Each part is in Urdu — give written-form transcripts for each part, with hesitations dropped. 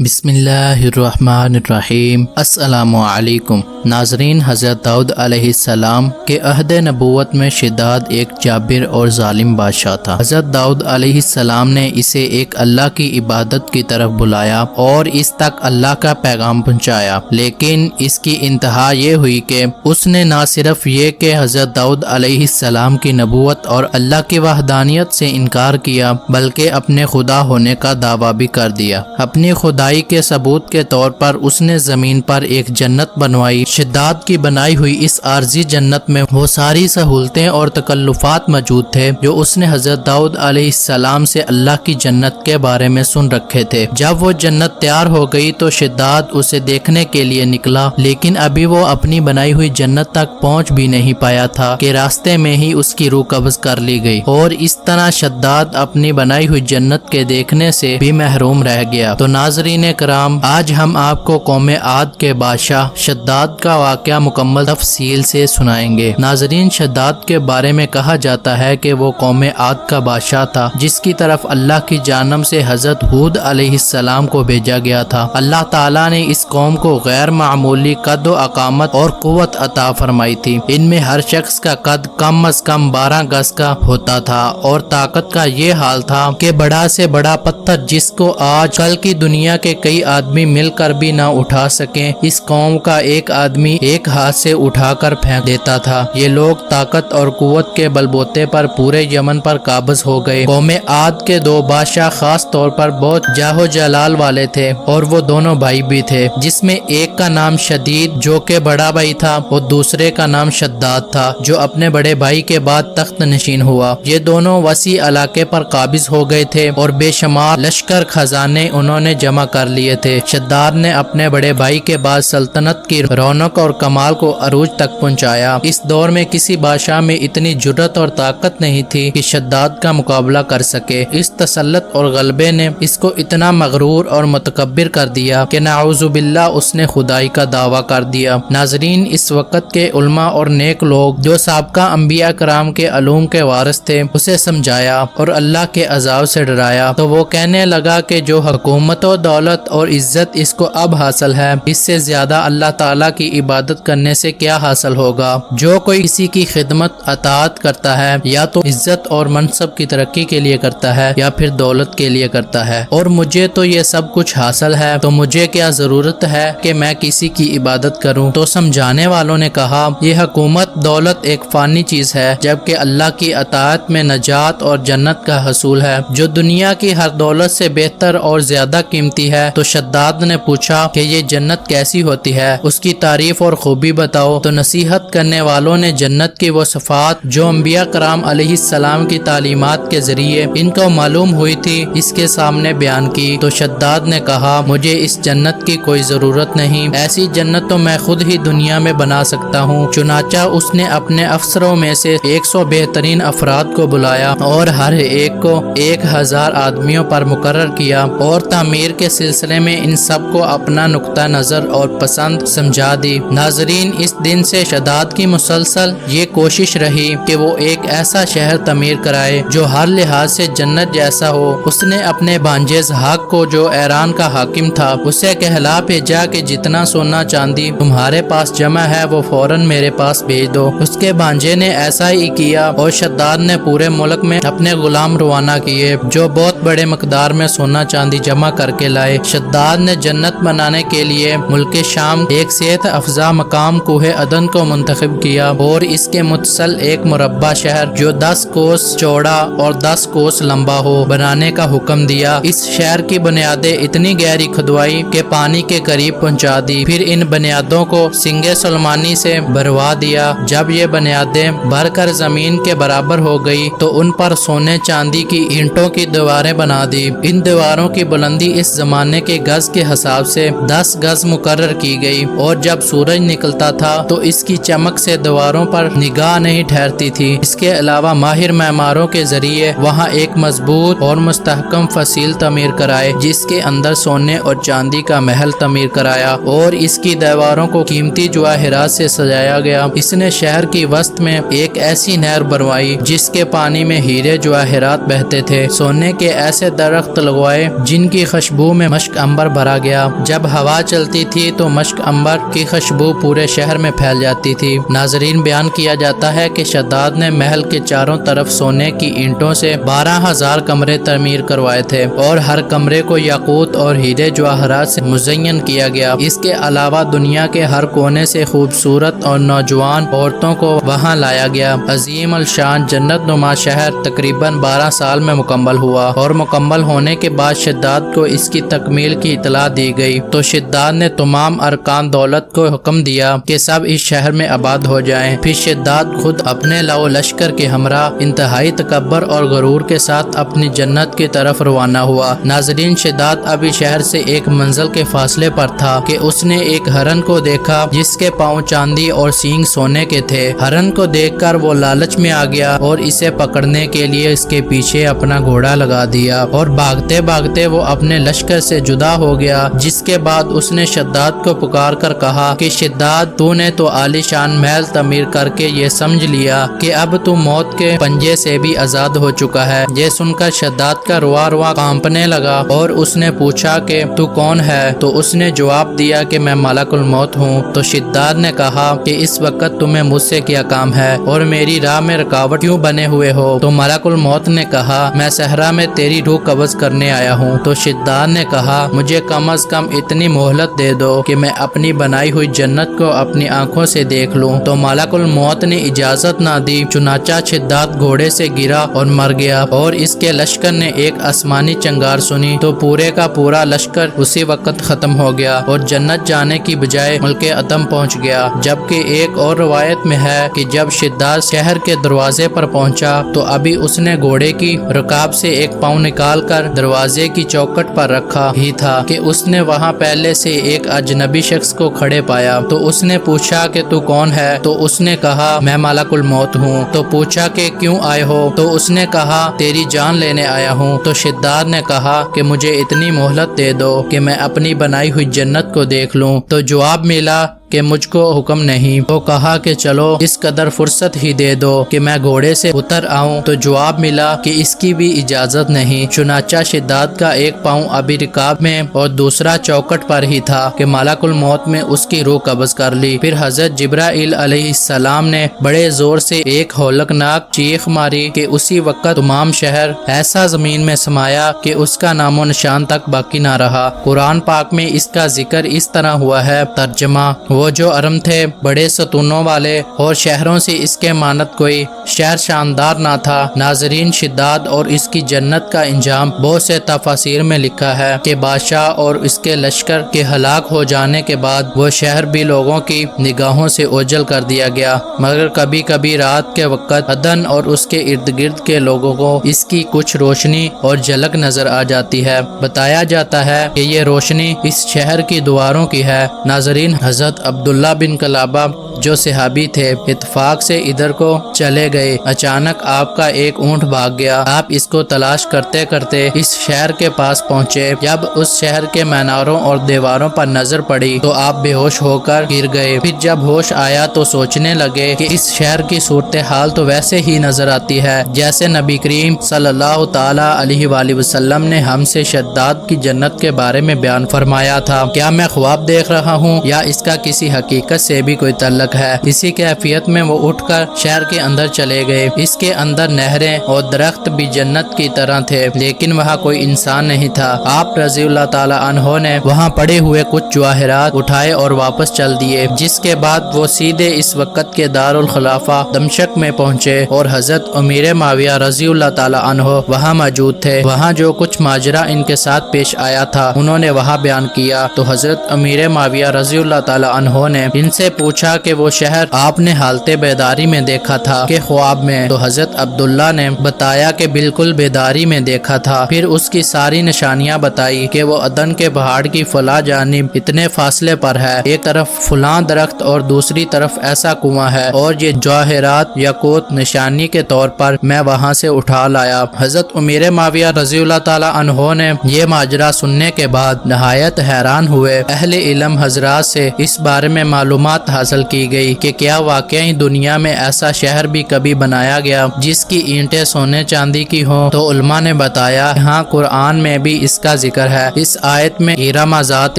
بسم اللہ الرحمن الرحیم۔ السلام علیکم ناظرین، حضرت داؤد علیہ السلام کے عہد نبوت میں شداد ایک جابر اور ظالم بادشاہ تھا۔ حضرت داؤد علیہ السلام نے اسے ایک اللہ کی عبادت کی طرف بلایا اور اس تک اللہ کا پیغام پہنچایا، لیکن اس کی انتہا یہ ہوئی کہ اس نے نہ صرف یہ کہ حضرت داؤد علیہ السلام کی نبوت اور اللہ کی وحدانیت سے انکار کیا، بلکہ اپنے خدا ہونے کا دعویٰ بھی کر دیا۔ اپنی خدائی کے ثبوت کے طور پر اس نے زمین پر ایک جنت بنوائی۔ شداد کی بنائی ہوئی اس عارضی جنت میں وہ ساری سہولتیں اور تکلفات موجود تھے جو اس نے حضرت داؤد علیہ السلام سے اللہ کی جنت کے بارے میں سن رکھے تھے۔ جب وہ جنت تیار ہو گئی تو شداد اسے دیکھنے کے لیے نکلا، لیکن ابھی وہ اپنی بنائی ہوئی جنت تک پہنچ بھی نہیں پایا تھا کہ راستے میں ہی اس کی روح قبض کر لی گئی، اور اس طرح شداد اپنی بنائی ہوئی جنت کے دیکھنے سے بھی محروم رہ گیا۔ تو ناظرین کرام، آج ہم آپ کو قوم عاد کے بادشاہ شداد کا واقعہ مکمل تفصیل سے سنائیں گے۔ ناظرین، شداد کے بارے میں کہا جاتا ہے کہ وہ قوم عاد کا بادشاہ تھا جس کی طرف اللہ کی جانب سے حضرت ہود علیہ السلام کو بھیجا گیا تھا۔ اللہ تعالیٰ نے اس قوم کو غیر معمولی قد و اقامت اور قوت عطا فرمائی تھی۔ ان میں ہر شخص کا قد کم از کم 12 گز کا ہوتا تھا، اور طاقت کا یہ حال تھا کہ بڑا سے بڑا پتھر جس کو آج کل کی دنیا کے کئی آدمی مل کر بھی نہ اٹھا سکیں، اس قوم کا ایک آدمی ایک ہاتھ سے اٹھا کر پھینک دیتا تھا۔ یہ لوگ طاقت اور قوت کے بلبوتے پر پورے یمن پر قابض ہو گئے۔ قوم عاد کے دو بادشاہ خاص طور پر بہت جاہ و جلال والے تھے، اور وہ دونوں بھائی بھی تھے، جس میں ایک کا نام شدید جو کہ بڑا بھائی تھا، اور دوسرے کا نام شداد تھا جو اپنے بڑے بھائی کے بعد تخت نشین ہوا۔ یہ دونوں وسیع علاقے پر قابض ہو گئے تھے اور بے شمار لشکر خزانے انہوں نے جمع کر لیے تھے۔ شداد نے اپنے بڑے بھائی کے بعد سلطنت کی رونق اور کمال کو عروج تک پہنچایا۔ اس دور میں کسی بادشاہ میں اتنی جرأت اور طاقت نہیں تھی کہ شداد کا مقابلہ کر سکے۔ اس تسلط اور غلبے نے اس کو اتنا مغرور اور متکبر کر دیا کہ نعوذ باللہ اس نے خدائی کا دعویٰ کر دیا۔ ناظرین، اس وقت کے علماء اور نیک لوگ جو سابقہ انبیاء کرام کے علوم کے وارث تھے اسے سمجھایا اور اللہ کے عذاب سے ڈرایا، تو وہ کہنے لگا کہ جو حکومت و دولت اور عزت اس کو اب حاصل ہے، اس سے زیادہ اللہ تعالیٰ کی عبادت کرنے سے کیا حاصل ہوگا؟ جو کوئی کسی کی خدمت اطاعت کرتا ہے، یا تو عزت اور منصب کی ترقی کے لیے کرتا ہے یا پھر دولت کے لیے کرتا ہے، اور مجھے تو یہ سب کچھ حاصل ہے، تو مجھے کیا ضرورت ہے کہ میں کسی کی عبادت کروں؟ تو سمجھانے والوں نے کہا، یہ حکومت دولت ایک فانی چیز ہے، جبکہ اللہ کی اطاعت میں نجات اور جنت کا حصول ہے، جو دنیا کی ہر دولت سے بہتر اور زیادہ قیمتی ہے۔ تو شداد نے پوچھا کہ یہ جنت کیسی ہوتی ہے، اس کی تعریف اور خوبی بتاؤ۔ تو نصیحت کرنے والوں نے جنت کی وہ صفات جو انبیاء کرام علیہ السلام کی تعلیمات کے ذریعے ان کو معلوم ہوئی تھی اس کے سامنے بیان کی۔ تو شداد نے کہا، مجھے اس جنت کی کوئی ضرورت نہیں، ایسی جنت تو میں خود ہی دنیا میں بنا سکتا ہوں۔ چنانچہ اس نے اپنے افسروں میں سے 100 بہترین افراد کو بلایا اور ہر ایک کو 1000 آدمیوں پر مقرر کیا، اور تعمیر کے سلسلے میں ان سب کو اپنا نقطہ نظر اور پسند سمجھا دی۔ ناظرین، اس دن سے شداد کی مسلسل یہ کوشش رہی کہ وہ ایک ایسا شہر تعمیر کرائے جو ہر لحاظ سے جنت جیسا ہو۔ اس نے اپنے بھانجے اسحاق کو، جو ایران کا حاکم تھا، اسے کہلا بھیجا کہ جتنا سونا چاندی تمہارے پاس جمع ہے وہ فوراً میرے پاس بھیج دو۔ اس کے بھانجے نے ایسا ہی کیا، اور شداد نے پورے ملک میں اپنے غلام روانہ کیے جو بہت بڑے مقدار میں سونا چاندی جمع کر کے لائے۔ شداد نے جنت بنانے کے لیے ملک شام ایک صحت افزا مقام کوہ عدن کو منتخب کیا، اور اس کے متصل ایک مربع شہر جو 10 کوس چوڑا اور 10 کوس لمبا ہو بنانے کا حکم دیا۔ اس شہر کی بنیادیں اتنی گہری کھدوائی کہ پانی کے قریب پہنچا دی، پھر ان بنیادوں کو سنگ سلمانی سے بھروا دیا۔ جب یہ بنیادیں بھر کر زمین کے برابر ہو گئی تو ان پر سونے چاندی کی اینٹوں کی دیواریں بنا دی۔ ان دیواروں کی بلندی اس زمانے کے گز کے حساب سے 10 گز مقرر کی گئی، اور جب سورج نکلتا تھا تو اس کی چمک سے دیواروں پر نگاہ نہیں ٹھہرتی تھی۔ اس کے علاوہ ماہر معماروں کے ذریعے وہاں ایک مضبوط اور مستحکم فصیل تعمیر کرائے، جس کے اندر سونے اور چاندی کا محل تعمیر کرایا، اور اس کی دیواروں کو قیمتی جواہرات سے سجایا گیا۔ اس نے شہر کی وسط میں ایک ایسی نہر بنوائی جس کے پانی میں ہیرے جواہرات بہتے تھے۔ سونے کے ایسے درخت لگوائے جن کی خوشبو میں مشک عنبر بھرا گیا۔ جب ہوا چلتی تھی تو مشک عنبر کی خوشبو پورے شہر میں پھیل جاتی تھی۔ ناظرین، بیان کیا جاتا ہے کہ شداد نے محل کے چاروں طرف سونے کی اینٹوں سے 12,000 کمرے تعمیر کروائے تھے اور ہر کمرے کو یاقوت اور ہیرے جواہرات سے مزین کیا گیا۔ اس کے علاوہ دنیا کے ہر کونے سے خوبصورت اور نوجوان عورتوں کو وہاں لایا گیا۔ عظیم الشان جنت نما شہر تقریباً 12 سال میں مکمل ہوا اور مکمل ہونے کے بعد شداد کو اس کی تکمیل کی اطلاع دی گئی تو شداد نے تمام ارکان دولت کو حکم دیا کہ سب اس شہر میں آباد ہو جائیں۔ پھر شداد خود اپنے لو لشکر کے ہمراہ انتہائی تکبر اور غرور کے ساتھ اپنی جنت کی طرف روانہ ہوا۔ ناظرین، شداد ابھی شہر سے ایک منزل کے فاصلے پر تھا کہ اس نے ایک ہرن کو دیکھا جس کے پاؤں چاندی اور سینگ سونے کے تھے۔ ہرن کو دیکھ کر وہ لالچ میں آ گیا اور اسے پکڑنے کے لیے اس کے پیچھے اپنا گھوڑا لگا دیا اور بھاگتے بھاگتے وہ اپنے لشکر سے جدا ہو گیا، جس کے بعد اس نے شداد کو پکار کر کہا کہ شداد، تو نے تو عالی شان محل تعمیر کر کے یہ سمجھ لیا کہ اب تو موت کے پنجے سے بھی آزاد ہو چکا ہے۔ یہ سن کر شداد کا روا روا کانپنے لگا اور اس نے پوچھا کہ تو کون ہے؟ تو اس نے جواب دیا کہ میں ملک الموت ہوں۔ تو شداد نے کہا کہ اس وقت تمہیں مجھ سے کیا کام ہے اور میری راہ میں رکاوٹ کیوں بنے ہوئے ہو؟ تو ملک الموت نے کہا، میں صحرا میں تیری روح قبض کرنے آیا ہوں۔ تو شداد نے کہا، مجھے کم از کم اتنی مہلت دے دو کہ میں اپنی بنائی ہوئی جنت کو اپنی آنکھوں سے دیکھ لوں۔ تو ملک الموت نے اجازت نہ دی، چنانچہ شداد گھوڑے سے گرا اور مر گیا اور اس کے لشکر نے ایک آسمانی چنگار سنی تو پورے کا پورا لشکر اسی وقت ختم ہو گیا اور جنت جانے کی بجائے ملک عدم پہنچ گیا۔ جبکہ ایک اور روایت میں ہے کہ جب شداد شہر کے دروازے پر پہنچا تو ابھی اس نے گھوڑے کی رکاب سے ایک پاؤں نکال کر دروازے کی چوکھٹ پر رکھا ہی تھا کہ اس نے وہاں پہلے سے ایک اجنبی شخص کو کھڑے پایا۔ تو اس نے پوچھا کہ تو کون ہے؟ تو اس نے کہا، میں ملک الموت ہوں۔ تو پوچھا کہ کیوں آئے ہو؟ تو اس نے کہا، تیری جان لینے آیا ہوں۔ تو شداد نے کہا کہ مجھے اتنی مہلت دے دو کہ میں اپنی بنائی ہوئی جنت کو دیکھ لوں۔ تو جواب ملا کہ مجھ کو حکم نہیں۔ تو کہا کہ چلو اس قدر فرصت ہی دے دو کہ میں گھوڑے سے اتر آؤں۔ تو جواب ملا کہ اس کی بھی اجازت نہیں۔ چنانچہ شداد کا ایک پاؤں ابھی رکاب میں اور دوسرا چوکٹ پر ہی تھا کہ ملک الموت میں اس کی روح قبض کر لی۔ پھر حضرت جبرائیل علیہ السلام نے بڑے زور سے ایک ہولناک چیخ ماری کہ اسی وقت تمام شہر ایسا زمین میں سمایا کہ اس کا نام و نشان تک باقی نہ رہا۔ قرآن پاک میں اس کا ذکر اس طرح ہوا ہے، ترجمہ، وہ جو ارم تھے بڑے ستونوں والے اور شہروں سے اس کے مانت کوئی شہر شاندار نہ تھا۔ ناظرین، شداد اور اس کی جنت کا انجام بہت سے تفاسیر میں لکھا ہے کہ بادشاہ اور اس کے لشکر کے ہلاک ہو جانے کے بعد وہ شہر بھی لوگوں کی نگاہوں سے اوجھل کر دیا گیا، مگر کبھی کبھی رات کے وقت عدن اور اس کے ارد گرد کے لوگوں کو اس کی کچھ روشنی اور جھلک نظر آ جاتی ہے۔ بتایا جاتا ہے کہ یہ روشنی اس شہر کی دیواروں کی ہے۔ ناظرین، حضرت عبداللہ بن کلابہ جو صحابی تھے اتفاق سے ادھر کو چلے گئے۔ اچانک آپ کا ایک اونٹ بھاگ گیا۔ آپ اس کو تلاش کرتے کرتے اس شہر کے پاس پہنچے۔ جب اس شہر کے میناروں اور دیواروں پر نظر پڑی تو آپ بے ہوش ہو کر گر گئے۔ پھر جب ہوش آیا تو سوچنے لگے کہ اس شہر کی صورتحال تو ویسے ہی نظر آتی ہے جیسے نبی کریم صلی اللہ تعالی علیہ وآلہ وسلم نے ہم سے شداد کی جنت کے بارے میں بیان فرمایا تھا۔ کیا میں خواب دیکھ رہا ہوں یا اس کا کسی حقیقت سے بھی کوئی تعلق ہے؟ اسی کیفیت میں وہ اٹھ کر شہر کے اندر چلے گئے۔ اس کے اندر نہریں اور درخت بھی جنت کی طرح تھے، لیکن وہاں کوئی انسان نہیں تھا۔ آپ رضی اللہ تعالی عنہ نے وہاں پڑے ہوئے کچھ جواہرات اٹھائے اور واپس چل دیے، جس کے بعد وہ سیدھے اس وقت کے دارالخلافہ دمشق میں پہنچے اور حضرت امیر معاویہ رضی اللہ تعالی عنہ وہاں موجود تھے۔ وہاں جو کچھ ماجرا ان کے ساتھ پیش آیا تھا انہوں نے وہاں بیان کیا تو حضرت امیر معاویہ رضی اللہ تعالی عنہ نے ان سے پوچھا کہ وہ شہر آپ نے حالت بیداری میں دیکھا تھا کہ خواب میں؟ تو حضرت عبداللہ نے بتایا کہ بالکل بیداری میں دیکھا تھا۔ پھر اس کی ساری نشانیاں بتائی کہ وہ عدن کے پہاڑ کی فلاں جانب اتنے فاصلے پر ہے، ایک طرف فلاں درخت اور دوسری طرف ایسا کنواں ہے، اور یہ جواہرات یاقوت نشانی کے طور پر میں وہاں سے اٹھا لایا۔ حضرت امیر معاویہ رضی اللہ تعالی عنہ نے یہ ماجرا سننے کے بعد نہایت حیران ہوئے۔ اہل علم حضرات سے اس بارے میں معلومات حاصل کی کی گئی کہ کیا واقعی دنیا میں ایسا شہر بھی کبھی بنایا گیا جس کی اینٹیں سونے چاندی کی ہوں؟ تو علماء نے بتایا ہاں، قرآن میں بھی اس کا ذکر ہے۔ اس آیت میں ارم ذات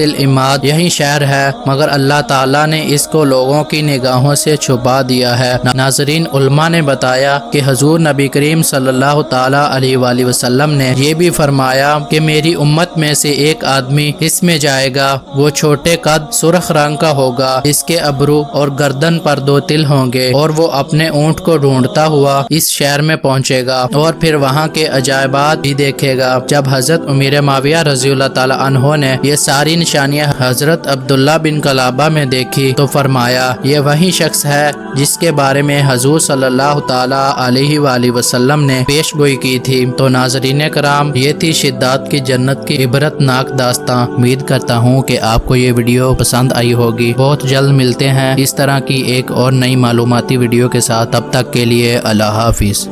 العماد یہی شہر ہے، مگر اللہ تعالیٰ نے اس کو لوگوں کی نگاہوں سے چھپا دیا ہے۔ ناظرین، علماء نے بتایا کہ حضور نبی کریم صلی اللہ تعالیٰ علیہ وآلہ وسلم نے یہ بھی فرمایا کہ میری امت میں سے ایک آدمی اس میں جائے گا، وہ چھوٹے قد، سرخ رنگ کا ہوگا، اس کے ابرو اور گردن پر 2 تل ہوں گے، اور وہ اپنے اونٹ کو ڈھونڈتا ہوا اس شہر میں پہنچے گا اور پھر وہاں کے عجائبات بھی دیکھے گا۔ جب حضرت امیر معاویہ رضی اللہ تعالیٰ عنہ نے یہ ساری نشانیاں حضرت عبداللہ بن کلابہ میں دیکھی تو فرمایا یہ وہی شخص ہے جس کے بارے میں حضور صلی اللہ تعالیٰ علیہ وآلہ وسلم نے پیش گوئی کی تھی۔ تو ناظرین کرام، یہ تھی شداد کی جنت کی عبرت ناک داستاں۔ امید کرتا ہوں کہ آپ کو یہ ویڈیو پسند آئی ہوگی۔ بہت جلد ملتے ہیں اس طرح کی ایک اور نئی معلوماتی ویڈیو کے ساتھ، تب تک کے لیے اللہ حافظ۔